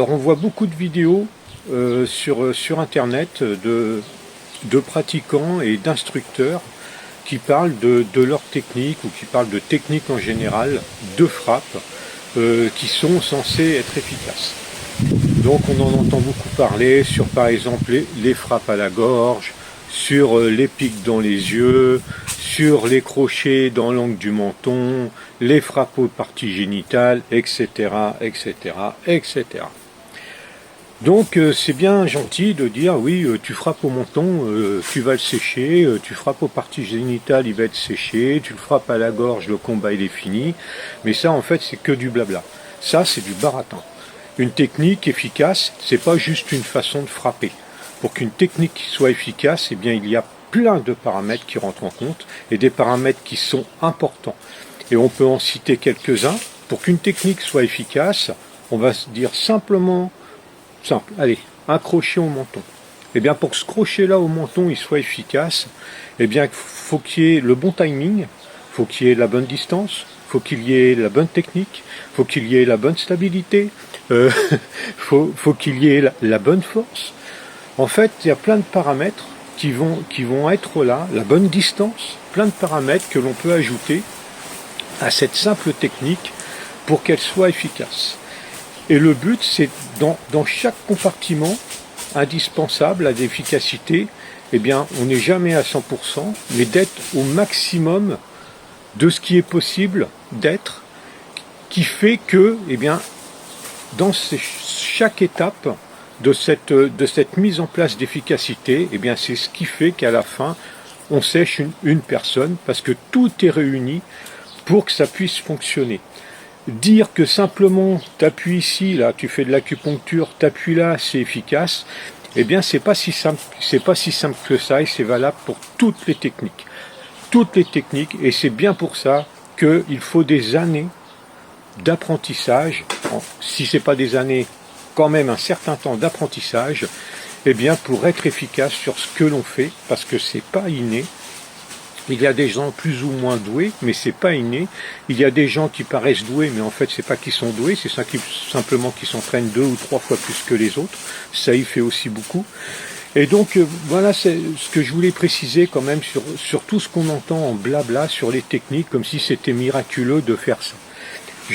Alors on voit beaucoup de vidéos sur internet de pratiquants et d'instructeurs qui parlent de leur technique ou qui parlent de techniques en général, de frappes qui sont censées être efficaces. Donc on en entend beaucoup parler sur par exemple les frappes à la gorge, sur les pics dans les yeux, sur les crochets dans l'angle du menton, les frappes aux parties génitales, etc., etc., etc. Donc c'est bien gentil de dire oui, tu frappes au menton, tu vas le sécher, tu frappes aux parties génitales, il va être séché, tu le frappes à la gorge, le combat il est fini. Mais ça en fait c'est que du blabla. Ça c'est du baratin. Une technique efficace, c'est pas juste une façon de frapper. Pour qu'une technique soit efficace, eh bien il y a plein de paramètres qui rentrent en compte et des paramètres qui sont importants. Et on peut en citer quelques-uns. Pour qu'une technique soit efficace, on va se dire simplement simple, allez, un crochet au menton. Eh bien, pour que ce crochet-là au menton il soit efficace, eh bien, faut qu'il y ait le bon timing, faut qu'il y ait la bonne distance, faut qu'il y ait la bonne technique, faut qu'il y ait la bonne stabilité, faut qu'il y ait la bonne force. En fait, il y a plein de paramètres qui vont être là, la bonne distance, plein de paramètres que l'on peut ajouter à cette simple technique pour qu'elle soit efficace. Et le but, c'est dans chaque compartiment indispensable à l'efficacité, eh bien, on n'est jamais à 100%, mais d'être au maximum de ce qui est possible d'être, qui fait que, eh bien, dans chaque étape de cette mise en place d'efficacité, eh bien, c'est ce qui fait qu'à la fin, on sèche une personne, parce que tout est réuni pour que ça puisse fonctionner. Dire que simplement t'appuies ici, là, tu fais de l'acupuncture, t'appuies là, c'est efficace, eh bien c'est pas si simple que ça, et c'est valable pour toutes les techniques. Toutes les techniques, et c'est bien pour ça qu'il faut des années d'apprentissage, si c'est pas des années, quand même un certain temps d'apprentissage, eh bien pour être efficace sur ce que l'on fait, parce que c'est pas inné. Il y a des gens plus ou moins doués, mais c'est pas inné. Il y a des gens qui paraissent doués, mais en fait c'est pas qu'ils sont doués, c'est simplement qu'ils s'entraînent 2 ou 3 fois plus que les autres. Ça y fait aussi beaucoup. Et donc voilà, c'est ce que je voulais préciser quand même sur tout ce qu'on entend en blabla sur les techniques, comme si c'était miraculeux de faire ça.